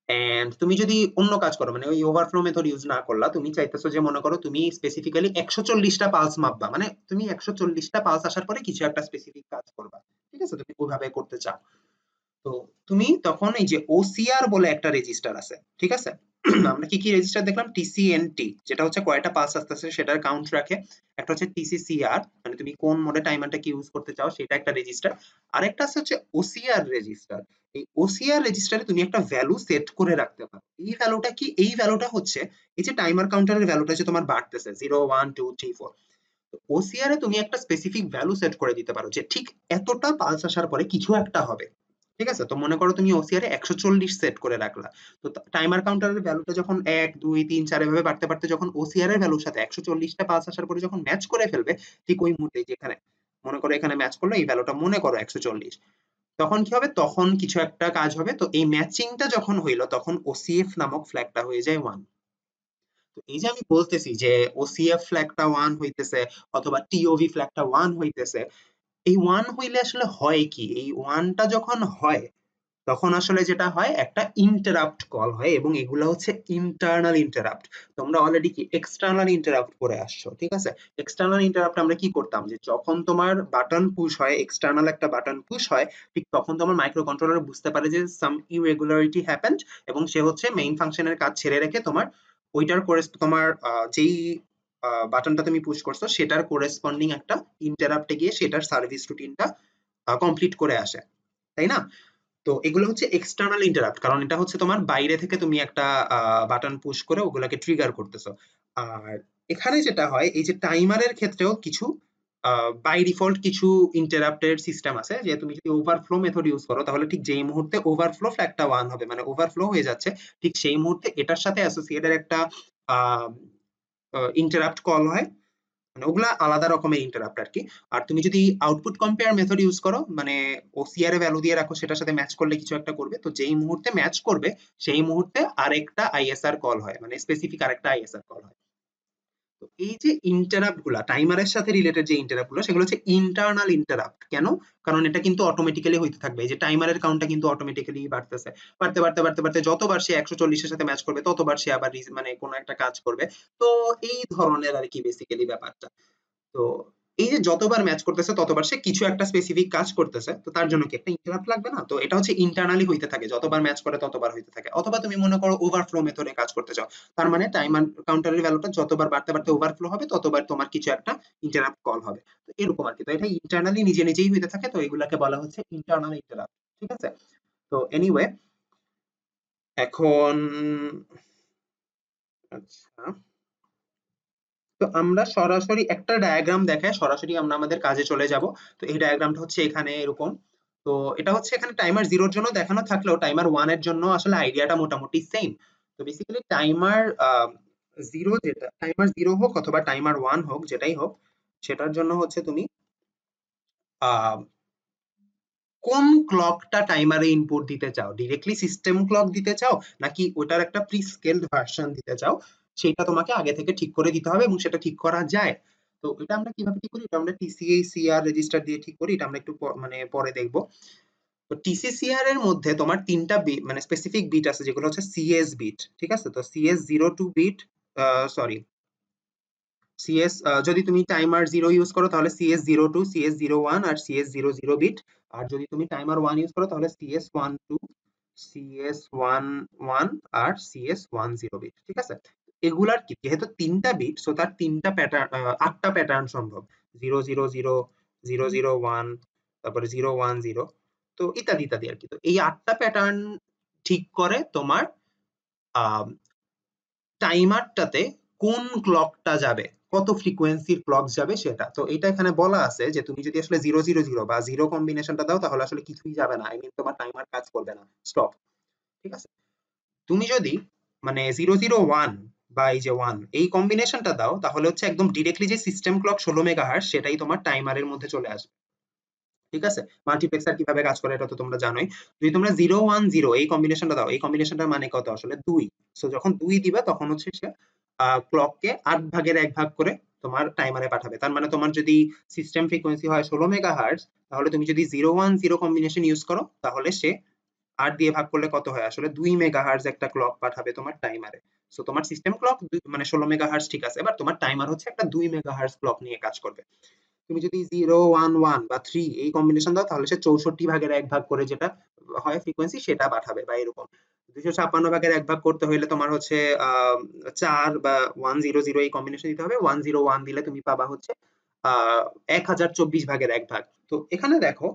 [SPEAKER 1] এন্ড তুমি যদি অন্য কাজ করো, মানে ওই ওভারফ্লো মেথড ইউজ না করলা, তুমি চাইতেছো যে মনে করো তুমি স্পেসিফিক্যালি 140টা পালস মাপবা, মানে তুমি 140টা পালস আসার পরে কিছু একটা স্পেসিফিক কাজ করবা। ঠিক আছে? তুমি ওইভাবে করতে চাও। তো তুমি তখন এই যে ওসিআর বলে একটা রেজিস্টার আছে। ঠিক আছে? আমরা কি কি রেজিস্টার দেখলাম, টিসিএনটি যেটা হচ্ছে কয়টা পালস আসতেছে সেটার কাউন্ট রাখে, একটা হচ্ছে টিসিসিআর মানে তুমি কোন মোডে টাইমারটা কি ইউজ করতে চাও সেটা একটা রেজিস্টার, আরেকটা আছে হচ্ছে ওসিআর রেজিস্টার। এই ওসিআর রেজিস্টারে তুমি একটা ভ্যালু সেট করে রাখতে পারো। এই ভ্যালুটা কি, এই ভ্যালুটা হচ্ছে এই যে টাইমার কাউন্টারের ভ্যালুটা যে তোমার বাড়তেছে 0 1 2 3 4, ওসিআর এ তুমি একটা স্পেসিফিক ভ্যালু সেট করে দিতে পারো যে ঠিক এতটা পালস আসার পরে কিছু একটা হবে। ঠিক আছে? তো মনে করো তুমি ওসিআর এ 140 সেট করে রাখলা। তো টাইমার কাউন্টারের ভ্যালুটা যখন 1 2 3 4 এভাবে বাড়তে বাড়তে যখন ওসিআর এর ভ্যালুর সাথে 140টা পালস আসার পরে যখন ম্যাচ করে ফেলবে, ঠিক ওই মুহূর্তে যেখানে মনে করো এখানে ম্যাচ করলো, এই ভ্যালুটা মনে করো 140, তখন কি হবে, তখন কিছু একটা কাজ হবে। তো এই ম্যাচিংটা যখন হইলো তখন ওসিএফ নামক ফ্ল্যাগটা হয়ে যায় 1। তো এই যে আমি বলতেছি যে ওসিএফ ফ্ল্যাগটা 1 হইতেছে অথবা টিওভি ফ্ল্যাগটা 1 হইতেছে, এই 1 হইলে আসলে হয় কি, এই 1টা যখন হয় তখন আসলে যেটা হয় একটা ইন্টারাপ্ট কল হয়, এবং এগুলো হচ্ছে ইন্টারনাল ইন্টারাপ্ট। তোমরা অলরেডি কি এক্সটার্নাল ইন্টারাপ্ট করে আসছো। ঠিক আছে? এক্সটার্নাল ইন্টারাপ্ট আমরা কি করতাম, যে যখন তোমার বাটন পুশ হয়, এক্সটার্নাল একটা বাটন পুশ হয়, ঠিক তখন তোমার মাইক্রো কন্ট্রোলার বুঝতে পারে যে সাম ইরেগুলারিটি হ্যাপেন্ড, এবং সে হচ্ছে মেইন ফাংশনের কাজ ছেড়ে রেখে তোমার ওইটার করে তোমার যেই বাটনটা তুমি পুশ করছো সেটার কোরেসপন্ডিং একটা ইন্টারাপ্টে গিয়ে সেটার সার্ভিস রুটিনটা কমপ্লিট করে আসে। তাই না? তো এগুলো হচ্ছে এক্সটার্নাল ইন্টারাপ্ট, কারণ এটা হচ্ছে তোমার বাইরে থেকে তুমি একটা বাটন পুশ করে ওগুলাকে ট্রিগার করতেছো। আর এখানে যেটা হয়, এই যে টাইমারের ক্ষেত্রেও কিছু বাই ডিফল্ট কিছু ইন্টারাপ্টের সিস্টেম আছে, যে তুমি যদি ওভারফ্লো মেথড ইউজ করো তাহলে ঠিক যেই মুহূর্তে ওভারফ্লো ফ্ল্যাগটা 1 হবে, মানে ওভারফ্লো হয়ে যাচ্ছে, ঠিক সেই মুহূর্তে এটার সাথে অ্যাসোসিয়েটেড একটা ইন্টারাপ্ট কল হয়। মানে ওগুলা আলাদা রকমের ইন্টারাপ্ট আর কি। আর তুমি যদি আউটপুট কম্পেয়ার মেথড ইউজ করো, মানে ওসিআর এ ভ্যালু দিয়ে রাখো, সেটার সাথে ম্যাচ করলে কিছু একটা করবে, তো যেই মুহূর্তে ম্যাচ করবে সেই মুহূর্তে আরেকটা আইএসআর কল হয়, মানে স্পেসিফিক আরেকটা আইএসআর কল হয়। তো এই যে ইন্টারাপ্ট গুলা টাইমারের সাথে রিলেটেড, যে ইন্টারাপ্ট গুলো সেগুলো হচ্ছে ইন্টারনাল ইন্টারাপ্ট। কেন? কারণ এটা কিন্তু অটোমেটিক্যালি হইতে থাকবে। এই যে টাইমারের কাউন্টটা কিন্তু অটোমেটিক্যালি বাড়তেছে, বাড়তে বাড়তে বাড়তে বাড়তে যতবার সে 140 এর সাথে ম্যাচ করবে ততবার সে আবার মানে কোনো একটা কাজ করবে। তো এই ধরনের আর কি বেসিক্যালি ব্যাপারটা। তো এই যে যতবার ম্যাচ করতেছে ততবার সে কিছু একটা স্পেসিফিক কাজ করতেছে, তো তার জন্য কি একটা ইন্টারাপ্ট লাগবে না? তো এটা হচ্ছে ইন্টারনালি হইতে থাকে, যতবার ম্যাচ করে ততবার হইতে থাকে। অথবা তুমি মনে করো ওভারফ্লো মেথডে কাজ করতে চাও, তার মানে টাইমার কাউন্টারের ভ্যালুটা যতবার বাড়তে বাড়তে ওভারফ্লো হবে ততবার তোমার কিছু একটা ইন্টারাপ্ট কল হবে। তো এরকম আর কি। তো এটা ইন্টারনালি নিজে নিজেই হইতে থাকে, তো এগুলাকে বলা হচ্ছে ইন্টারনাল ইন্টারাপ্ট। ঠিক আছে? তো এনিওয়ে, এখন আচ্ছা, তো আমরা সরাসরি একটা ডায়াগ্রাম দেখায় সরাসরি আমরা আমাদের কাজে চলে যাব। তো এই ডায়াগ্রামটা হচ্ছে এখানে এরকম। তো এটা হচ্ছে এখানে টাইমার 0 এর জন্য দেখানো থাকলেও টাইমার 1 এর জন্য আসলে আইডিয়াটা মোটামুটি সেম। তো বেসিক্যালি টাইমার 0, যেটা টাইমার 0 হোক অথবা টাইমার 1 হোক, যেটাই হোক, সেটার জন্য হচ্ছে তুমি আহ কোন ক্লকটা টাইমারে ইনপুট দিতে চাও, ডিরেক্টলি সিস্টেম ক্লক দিতে চাও নাকি ওটার একটা প্রি স্কেলড ভার্সন দিতে চাও, সেটা তোমাকে আগে থেকে ঠিক করে দিতে হবে, এবং সেটা ঠিক করা যায়। তো এটা আমরা কিভাবে ঠিক করি? এটা আমরা টিসিএসিআর রেজিস্টার দিয়ে ঠিক করি, এটা আমরা একটু মানে পরে দেখবো। তো টিসিসিআর এর মধ্যে তোমার তিনটা বিট, মানে স্পেসিফিক বিট আছে যেগুলো হচ্ছে সিএস বিট। ঠিক আছে? তো সিএস 02 বিট, সরি, সিএস, যদি তুমি টাইমার 0 ইউজ করো তাহলে সিএস 02, সিএস 01 আর সিএস 00 বিট। আর যদি তুমি টাইমার 1 ইউজ করো তাহলে সিএস 12, সিএস 11 আর সিএস 10 বিট। ঠিক আছে? এগুলার কি, যেহেতু তিনটা বিট, সো তার তিনটা প্যাটার্ন, 8টা প্যাটার্ন সম্ভব। 000, 001, তারপরে 010, তো ইত্যাদি ইত্যাদি আর কি। তো এই 8টা প্যাটার্ন ঠিক করে তোমার টাইমারটাতে কোন ক্লকটা যাবে, কত ফ্রিকোয়েন্সির ক্লক যাবে সেটা। তো এটা এখানে বলা আছে যে তুমি যদি আসলে 000 বা 0 কম্বিনেশনটা দাও তাহলে আসলে কিছুই যাবে না, আই মিন তোমার টাইমার কাজ করবে না, স্টপ। ঠিক আছে? তুমি যদি মানে 001 বা এই যে 1 এই কম্বিনেশনটা দাও তাহলে হচ্ছে একদম ডিরেক্টলি যে সিস্টেম ক্লক 16 মেগাহার্টজ সেটাই তোমার টাইমারের মধ্যে চলে আসবে। ঠিক আছে? মাল্টিপ্লেক্সার কিভাবে কাজ করে এটা তো তোমরা জানোই। যদি তোমরা 010 এই কম্বিনেশনটা দাও, এই কম্বিনেশনটার মানে কত আসলে 2। সো যখন 2 দিবা তখন হচ্ছে সে ক্লককে 8 ভাগের 1 ভাগ করে তোমার টাইমারে পাঠাবে। তার মানে তোমার যদি সিস্টেম ফ্রিকোয়েন্সি হয় 16 মেগাহার্টজ, তাহলে তুমি যদি 010 কম্বিনেশন ইউজ করো তাহলে সে 8 দিয়ে ভাগ করলে কত হয় আসলে 2 মেগাহার্টজ একটা ক্লক পাঠাবে তোমার টাইমারে। সো তোমার সিস্টেম ক্লক মানে 16 মেগাহার্টজ, ঠিক আছে। এবার তোমার টাইমার হচ্ছে একটা 2 মেগাহার্টজ ক্লক নিয়ে কাজ করবে। তুমি যদি 011 বা 3 এই কম্বিনেশন দাও তাহলে সে 64 ভাগের 1 ভাগ করে যেটা হয় ফ্রিকোয়েন্সি সেটা পাঠাবে, বা এরকম 256 ভাগের 1 ভাগ করতে হইলে তোমার হচ্ছে 4 বা 100 এই কম্বিনেশন দিতে হবে। 101 দিলে তুমি পাবা হচ্ছে 1024 ভাগের 1 ভাগ। তো এখানে দেখো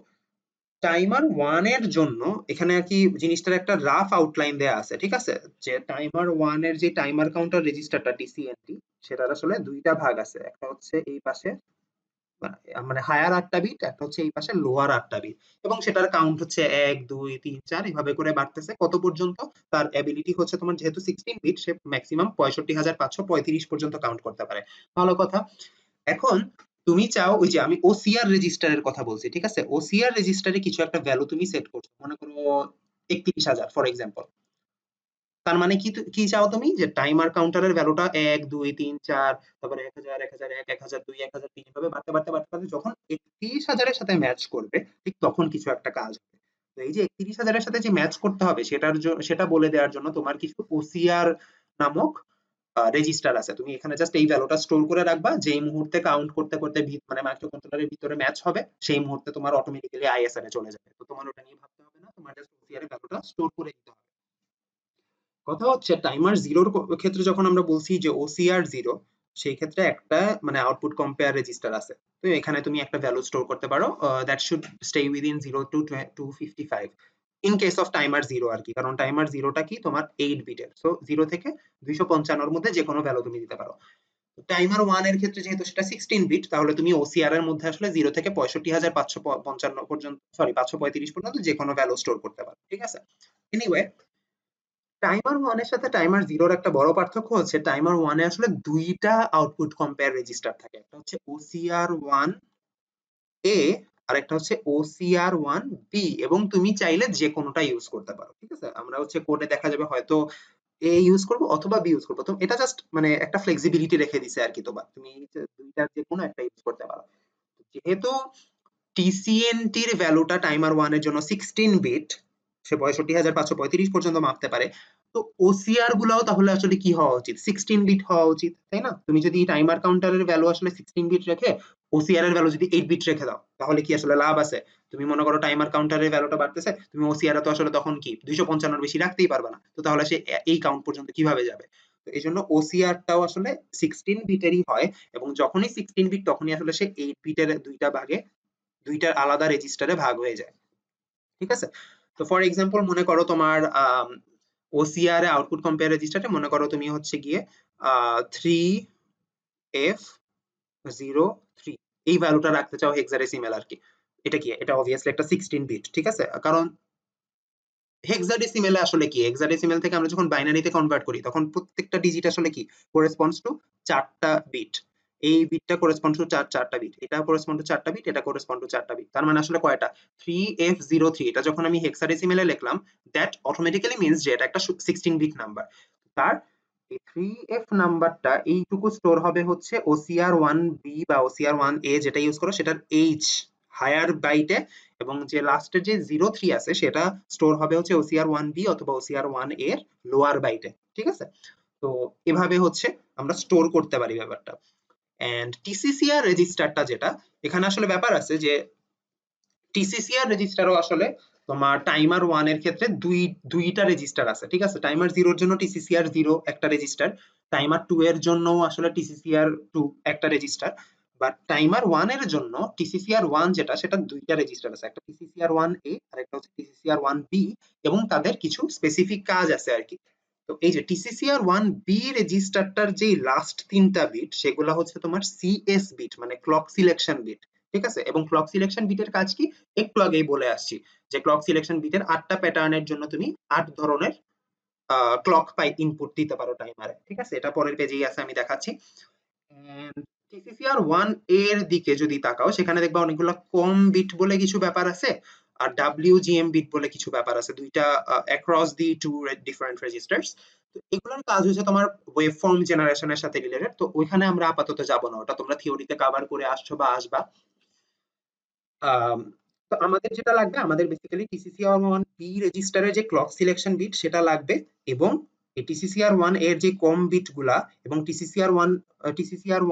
[SPEAKER 1] টাইমার 1 এর জন্য এখানে আর কি জিনিসটার একটা রাফ আউটলাইন দেয়া আছে। ঠিক আছে? যে টাইমার 1 এর যে টাইমার কাউন্টার রেজিস্টারটা টিসিএনটি, সেটার আসলে দুইটা ভাগ আছে। একটা হচ্ছে এই পাশে, মানে হায়ার 8টা বিট, একটা হচ্ছে এই পাশে লোয়ার 8টা বিট, এবং সেটার কাউন্ট হচ্ছে 1 2 3 4 এভাবে করে বাড়তেছে কত পর্যন্ত। তার এবিলিটি হচ্ছে তোমার যেহেতু 16 বিট, সে ম্যাক্সিমাম 65535 পর্যন্ত কাউন্ট করতে পারে। ভালো কথা। এখন তুমি চাও, ওই যে আমি ওসিআর রেজিস্টারের কথা বলছি, ঠিক আছে? ওসিআর রেজিস্টারে কিছু একটা ভ্যালু তুমি সেট করছো, মনে করো 31000 ফর এক্সাম্পল। তার মানে কি, কি চাও তুমি? যে টাইমার কাউন্টারের ভ্যালুটা 1 2 3 4, তারপরে 1000 1001 1002 1003 এভাবে বাড়তে বাড়তে বাড়তে বাড়তে যখন 31000 এর সাথে ম্যাচ করবে, ঠিক তখন কিছু একটা কাজ হবে। তো এই যে 31000 এর সাথে যে ম্যাচ করতে হবে সেটা বলে দেওয়ার জন্য তোমার কিছু ওসিআর নামক রেজিস্টার আছে। তুমি এখানে জাস্ট এই ভ্যালুটা স্টোর করে রাখবা, যেই মুহূর্তে কাউন্ট করতে করতে মানে মাইক্রো কন্ট্রোলারের ভিতরে ম্যাচ হবে সেই মুহূর্তে তোমার অটোমেটিক্যালি আইএসআর এ চলে যাবে। তো তোমার ওটা নিয়ে ভাবতে হবে না, তোমার জাস্ট ওসিআর এর ভ্যালুটা স্টোর করে দিতে হবে। কথা হচ্ছে টাইমার 0 এর ক্ষেত্রে যখন আমরা বলছি যে ওসিআর 0, সেই ক্ষেত্রে একটা মানে আউটপুট কম্পেয়ার রেজিস্টার আছে। তো এখানে তুমি একটা ভ্যালু স্টোর করতে পারো, that should stay within 0 to 255 in case of timer 0 আর কি, কারণ টাইমার 0টা কি তোমার 8 বিটের, সো 0 থেকে 255 এর মধ্যে যে কোনো ভ্যালু তুমি দিতে পারো। টাইমার 1 এর ক্ষেত্রে যেহেতু সেটা 16 বিট, তাহলে তুমি ওসিআর এর মধ্যে আসলে 0 থেকে 65555 পর্যন্ত, সরি 535 পর্যন্ত যে কোনো ভ্যালু স্টোর করতে পারো, ঠিক আছে? এনিওয়ে, টাইমার 1 এর সাথে টাইমার 0 এর একটা বড় পার্থক্য হচ্ছে টাইমার 1 এ আসলে দুইটা আউটপুট কম্পেয়ার রেজিস্টার থাকে, একটা হচ্ছে ওসিআর 1 এ আর একটা হচ্ছে ওসিআর 1 বি, এবং তুমি চাইলে যে কোনোটা ইউজ করতে পারো, ঠিক আছে? আমরা হচ্ছে কোডে দেখা যাবে হয়তো এ ইউজ করবো অথবা বি ইউজ করবো, তো এটা জাস্ট মানে একটা ফ্লেক্সিবিলিটি রেখে দিছে আর কি, তোমার তুমি দুইটার যে কোনো একটা ইউজ করতে পারো। যেহেতু টিসিএনটির ভ্যালুটা টাইমার 1 এর জন্য 16 বিট, সে ৬৫,৫৩৫ পর্যন্ত মাপতে পারে, তো ওসিআর গুলাও তাহলে আসলে কি হওয়া উচিত? 16 বিট হওয়া উচিত, তাই না? তুমি যদি টাইমার কাউন্টারের ভ্যালু আসলে 16 বিট রেখে ওসিআর এর ভ্যালু যদি 8 বিট রেখে দাও, তাহলে কি আসলে লাভ আছে? তুমি মনে করো টাইমার কাউন্টারের ভ্যালুটা বাড়তেছে, তুমি ওসিআর তো আসলে তখন কি 255 বেশি রাখতেই পারবে না, তো তাহলে সে এই কাউন্ট পর্যন্ত কিভাবে যাবে? তো এই জন্য ওসিআরটাও আসলে 16 বিটেরই হয়, এবং যখনই 16 বিট তখনই আসলে সে 8 বিটের দুইটা ভাগে, দুইটা আলাদা রেজিস্টারে ভাগ হয়ে যায়, ঠিক আছে? তো ফর এক্সাম্পল মনে করো তোমার ওসিআর এ আউটপুট কম্পেয়ার রেজিস্টারে মনে করো তুমি হচ্ছে গিয়ে 3F03 এই ভ্যালুটা রাখতে চাও হেক্সাডেসিমেল আর কি। এটা কি? এটা অবভিয়াসলি একটা 16 বিট, ঠিক আছে? কারণ হেক্সাডেসিমেলে আসলে কি, হেক্সাডেসিমেল থেকে আমরা যখন বাইনারিতে কনভার্ট করি তখন প্রত্যেকটা ডিজিট আসলে কি করেসপন্ডস টু 4টা বিট। এই বিটটা করেসপন্ড টু 4টা বিট, এটা করেসপন্ড টু 4টা বিট, এটা করেসপন্ড টু 4টা বিট, তার মানে আসলে কয়টা? 3F03, এটা যখন আমি হেক্সাডেসিমেলে লিখলাম, দ্যাট অটোমেটিক্যালি মিন্স যে এটা একটা 16 বিট নাম্বার। তার এই 3F নাম্বারটা এইটুকু স্টোর হবে হচ্ছে OCR1B বা OCR1A যেটা ইউজ করো সেটার H হায়ার বাইটে, এবং যে লাস্টের যে 03 আছে সেটা স্টোর হবে হচ্ছে OCR1B অথবা OCR1 এর লোয়ার বাইটে, ঠিক আছে? তো এভাবে হচ্ছে আমরা স্টোর করতে পারি ব্যাপারটা। এন্ড টিসিসিআর রেজিস্টারটা যেটা, এখানে আসলে ব্যাপার আছে যে টিসিসিআর রেজিস্টারও আসলে তোমার টাইমার 1 এর ক্ষেত্রে দুইটা রেজিস্টার আছে, ঠিক আছে? টাইমার 0 এর জন্য টিসিসিআর 0 একটা রেজিস্টার, টাইমার 2 এর জন্য আসলে টিসিসিআর 2 একটা রেজিস্টার, বাট টাইমার 1 এর জন্য টিসিসিআর 1 যেটা সেটা দুইটা রেজিস্টার আছে, একটা টিসিসিআর 1A আর একটা হচ্ছে টিসিসিআর 1B, এবং তাদের কিছু স্পেসিফিক কাজ আছে আর কি। তো এই যে টিসিসিআর 1B রেজিস্টারটার যে লাস্ট তিনটা বিট সেগুলো হচ্ছে তোমার সিএস বিট, মানে ক্লক সিলেকশন বিট, ঠিক আছে? এবং ক্লক সিলেকশন বিটের কাজ কি একটু আগেই বলে আসছি, যে ক্লক সিলেকশন বিটের 8টা প্যাটার্নের জন্য তুমি 8 ধরনের ক্লক ইনপুট দিতে পারো টাইমারে, ঠিক আছে? এটা পরের পেজেই আছে, আমি দেখাচ্ছি। টিসিসিআর 1 এর দিকে যদি তাকাও সেখানে দেখবা অনেকগুলো কম বিট বলে কিছু ব্যাপার আছে, আর WGM বিট বলে কিছু ব্যাপার আছে, দুইটা across the two different registers. তো এগুলোর কাজ হচ্ছে তোমার ওয়েভ ফর্ম জেনারেশনের সাথে রিলেটেড, তো ওইখানে আমরা আপাতত যাব না, ওটা তোমরা থিওরিতে কভার করে আসছো বা আসবা। আম, তো আমাদের যেটা লাগবে, আমাদের বেসিক্যালি টিসিসিআর 1B রেজিস্টারের যে ক্লক সিলেকশন বিট সেটা লাগবে, এবং এই টিসিসিআর 1 এর যে কম বিট গুলা এবং টিসিসিআর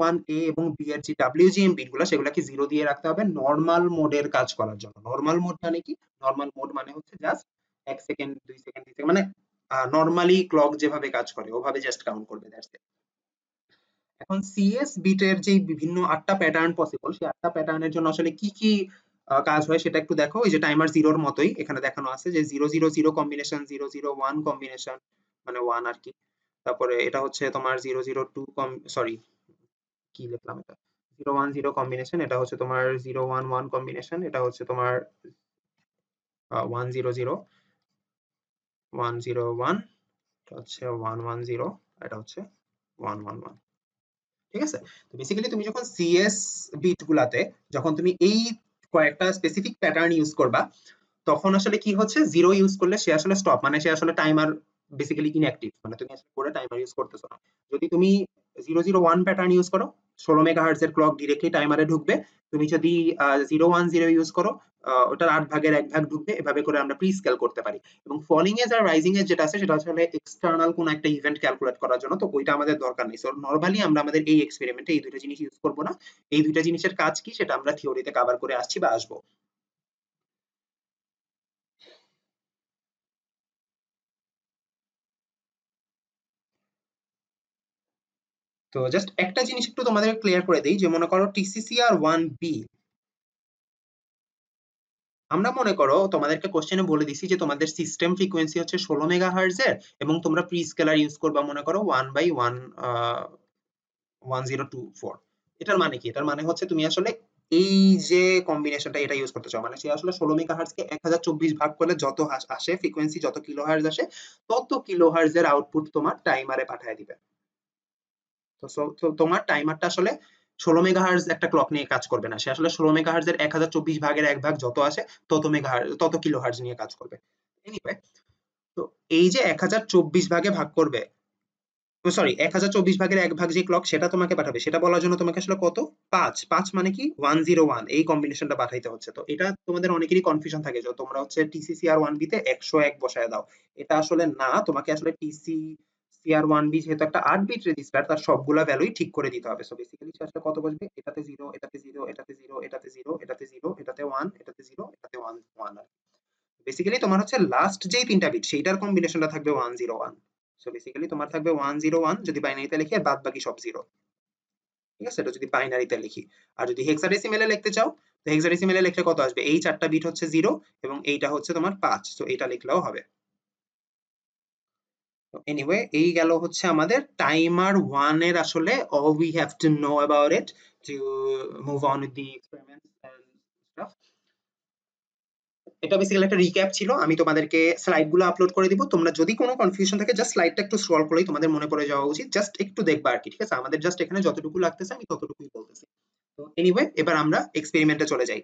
[SPEAKER 1] 1A এবং বি এর যে WGM বিট গুলা সেগুলাকে 0 দিয়ে রাখতে হবে নরমাল মোডের কাজ করার জন্য। নরমাল মোড মানে কি? নরমাল মোড মানে হচ্ছে জাস্ট 1 সেকেন্ড 2 সেকেন্ড 3 সেকেন্ড, মানে নরমালি ক্লক যেভাবে কাজ করে ওভাবে জাস্ট কাউন্ট করবে, দ্যাটস ইট। এখন সিএস বিটের যে বিভিন্ন 8টা প্যাটার্ন পসিবল, সেই 8টা প্যাটার্নের জন্য আসলে কি কি কাজ হয় সেটা একটু দেখো। এই যে টাইমার 0-র মতোই এখানে দেখানো আছে যে 000 কম্বিনেশন, 001 কম্বিনেশন মানে 1 আর কি। তারপরে এটা হচ্ছে তোমার 002 সরি কি লিখলাম এটা, 010 কম্বিনেশন, এটা হচ্ছে তোমার 011 কম্বিনেশন, এটা হচ্ছে তোমার 100 101, এটা হচ্ছে 110, এটা হচ্ছে 111, ঠিক আছে? তো বেসিক্যালি তুমি যখন সিএস বিট গুলাতে যখন তুমি এই কয়েকটা স্পেসিফিক প্যাটার্ন ইউজ করবা, তখন আসলে কি হচ্ছে, 0 ইউজ করলে সে আসলে স্টপ, মানে সে আসলে টাইমার বেসিক্যালি ইনঅ্যাক্টিভ, মানে তুমি আসলে করে টাইমার ইউজ করতেছো না। যদি তুমি 001 প্যাটার্ন ইউজ করো, 16 মেগাহার্টজ এর ক্লক ডিরেক্টলি টাইমারে ঢুকবে। তুমি যদি 010 ইউজ করো, ওটার 8 ভাগের 1 ভাগ ঢুকবে। এভাবে করে আমরা প্রি স্কেল করতে পারি। এবং ফলিং এজ আর রাইজিং এজ যেটা আছে সেটা আসলে এক্সটার্নাল কোন একটা ইভেন্ট ক্যালকুলেট করার জন্য, তো ওইটা আমাদের দরকার নেই। সো নরমালি আমরা আমাদের এই এক্সপেরিমেন্টে এই দুইটা জিনিস ইউজ করবো না। এই দুইটা জিনিসের কাজ কি সেটা আমরা থিওরিতে কভার করে আসছি বা আসবো। তো জাস্ট একটা জিনিস একটু তোমাদের ক্লিয়ার করে দেই, যে মনে করো টিসিসিআর 1B, আমরা মনে করো তোমাদেরকে কোশ্চেনে বলে দিছি যে তোমাদের সিস্টেম ফ্রিকোয়েন্সি হচ্ছে 16 মেগাহার্জ এর, এবং তোমরা প্রি স্কেলার ইউজ করবা মনে করো 1/1024। এটার মানে কি? এটার মানে হচ্ছে তুমি আসলে এই যে কম্বিনেশনটা এটা ইউজ করতে চাও, মানে সে আসলে 16 মেগাহার্জ কে 1024 ভাগ করলে যত আসে ফ্রিকোয়েন্সি, যত কিলোহার্জ আসে, তত কিলোহার্জ এর আউটপুট তোমার টাইমারে পাঠিয়ে দিবে। তো তোমার টাইমারটা আসলে 16 মেগাহার্জ একটা ক্লক নিয়ে কাজ করবে না, সে আসলে 16 মেগাহার্জ এর 1024 ভাগের এক ভাগ যত আসে তত মেগাহার্জ, তত কিলোহার্জ নিয়ে কাজ করবে। এনিওয়ে, তো এই যে 1024 ভাগে ভাগ করবে, সরি 1024 ভাগের এক ভাগ যে ক্লক সেটা তোমাকে পাঠাবে, সেটা বলার জন্য তোমাকে আসলে কত, 5 মানে কি 101, এই কম্বিনেশনটা পাঠাইতে হচ্ছে। তো এটা তোমাদের অনেকেরই কনফিউশন থাকে যে তোমরা হচ্ছে টিসিসিআর 1B তে 101 বসায় দাও, এটা আসলে না, তোমাকে আসলে টিসিসিআর 1B যেহেতু একটা 8 বিট রেজিস্টার, তার সবগুলা ভ্যালুই ঠিক করে দিতে হবে। সো বেসিক্যালি আসলে কত বসবে, এটাতে 0, এটাতে 0, এটাতে 0, এটাতে 0, এটাতে 0, এটাতে 1, এটাতে 0, এটাতে 1 1 আর বেসিক্যালি তোমার হচ্ছে লাস্ট যেই তিনটা বিট সেইটার কম্বিনেশনটা থাকবে 101। সো বেসিক্যালি তোমার থাকবে 101 যদি বাইনারিতে লিখি, আর বাদ বাকি সব জিরো। ঠিক আছে, এটা যদি বাইনারিতে লিখি। আর যদি হেক্সাডেসিমেলে লিখতে চাও, তো হেক্সাডেসিমেলে লিখলে কত আসবে, এই চারটা বিট হচ্ছে 0 এবং এইটা হচ্ছে তোমার 5, তো এটা লিখলেও হবে। তো এনিওয়ে, এই গেল হচ্ছে আমাদের টাইমার 1 এর আসলে all we have to know about it to move on with the experiments and stuff. এটা বেসিক্যালি একটা রিক্যাপ ছিল, আমি তোমাদেরকে স্লাইড গুলো আপলোড করে দিব, তোমরা যদি কোনো কনফিউশন থাকে জাস্ট স্লাইডটা একটু স্ক্রল করলেই তোমাদের মনে পড়ে যাওয়া উচিত, জাস্ট একটু দেখবা আর কি। ঠিক আছে, আমাদের জাস্ট এখানে যতটুকু লাগতেছে আমি ততটুকুই বলতেছি। তো এনিওয়ে, এবার আমরা এক্সপেরিমেন্টে চলে যাই।